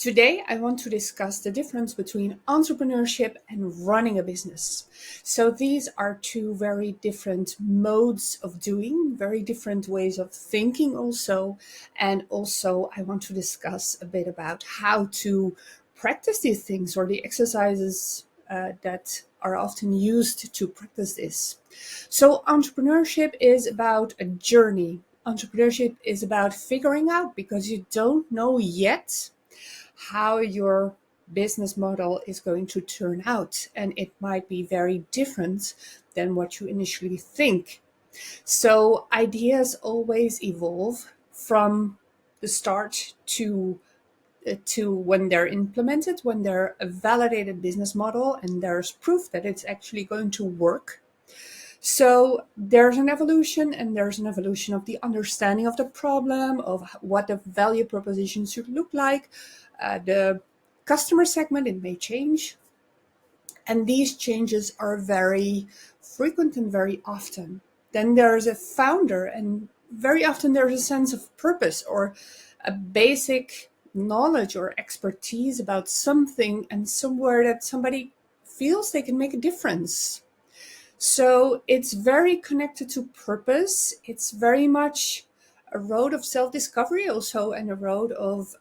Today, I want to discuss the difference between entrepreneurship and running a business. So, these are two very different modes of doing, very different ways of thinking, also. And also, I want to discuss a bit about how to practice these things or the exercises that are often used to practice this. So, entrepreneurship is about a journey. Entrepreneurship is about figuring out because you don't know yet how your business model is going to turn out, and it might be very different than what you initially think. So ideas always evolve from the start to when they're implemented, when they're a validated business model and there's proof that it's actually going to work. So there's an evolution, and there's an evolution of the understanding of the problem, of what the value proposition should look like. The customer segment, it may change. And these changes are very frequent and very often. Then there's a founder, and very often there's a sense of purpose or a basic knowledge or expertise about something and somewhere that somebody feels they can make a difference. So it's very connected to purpose. It's very much a road of self-discovery also, and a road of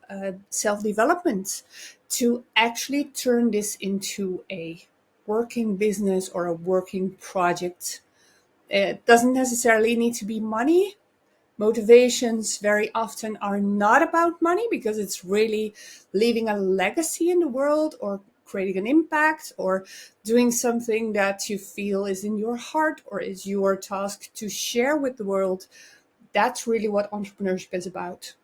self-development to actually turn this into a working business or a working project. It doesn't necessarily need to be money. Motivations very often are not about money because it's really leaving a legacy in the world or creating an impact or doing something that you feel is in your heart or is your task to share with the world. That's really what entrepreneurship is about.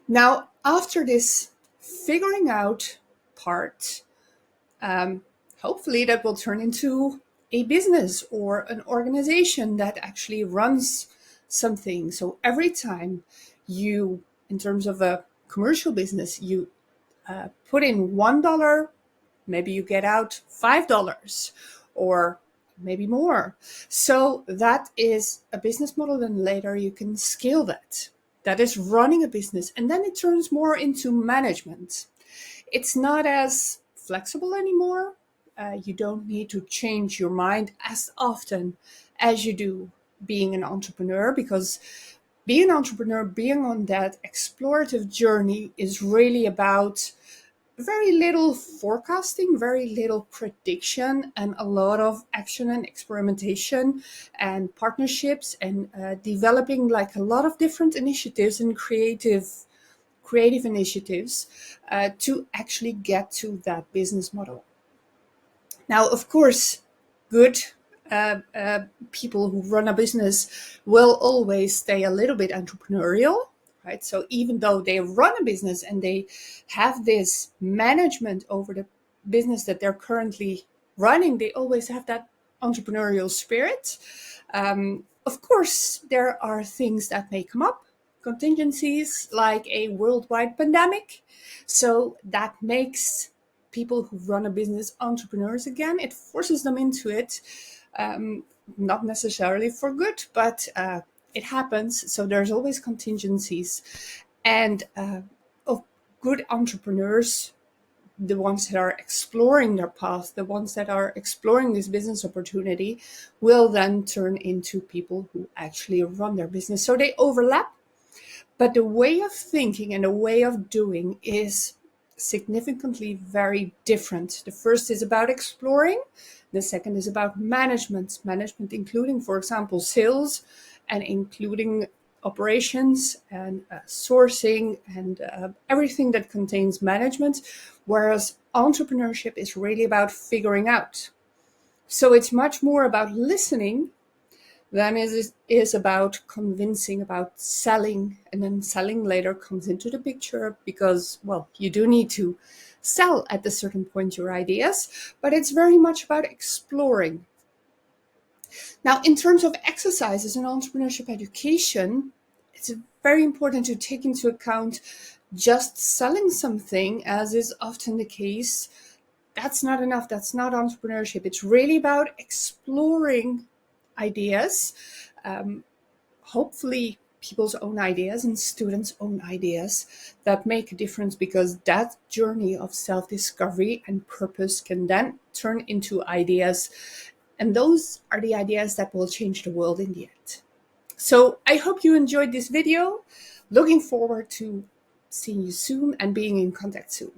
Now, after this figuring out part, hopefully that will turn into a business or an organization that actually runs something. So every time you, in terms of a commercial business, you put in $1, maybe you get out $5 or maybe more. So that is a business model. Then later you can scale that. That is running a business. And then it turns more into management. It's not as flexible anymore. You don't need to change your mind as often as you do being an entrepreneur, because being an entrepreneur, being on that explorative journey is really about very little forecasting, very little prediction, and a lot of action and experimentation and partnerships and developing like a lot of different initiatives and creative initiatives to actually get to that business model. Now, of course, good people who run a business will always stay a little bit entrepreneurial, right? So even though they run a business and they have this management over the business that they're currently running, they always have that entrepreneurial spirit. Of course, there are things that may come up, contingencies like a worldwide pandemic. So that makes people who run a business entrepreneurs again. It forces them into it, not necessarily for good, but it happens. So there's always contingencies. And of good entrepreneurs, the ones that are exploring their path, the ones that are exploring this business opportunity, will then turn into people who actually run their business. So they overlap, but the way of thinking and the way of doing is significantly very different. The first is about exploring. The second is about management. Management including, for example, sales, and including operations and sourcing and everything that contains management. Whereas entrepreneurship is really about figuring out. So it's much more about listening than it is about convincing, about selling. And then selling later comes into the picture because, well, you do need to sell at a certain point your ideas, but it's very much about exploring. Now, in terms of exercises in entrepreneurship education, it's very important to take into account just selling something, as is often the case. That's not enough. That's not entrepreneurship. It's really about exploring ideas. Hopefully people's own ideas and students' own ideas that make a difference, because that journey of self-discovery and purpose can then turn into ideas. And those are the ideas that will change the world in the end. So I hope you enjoyed this video. Looking forward to seeing you soon and being in contact soon.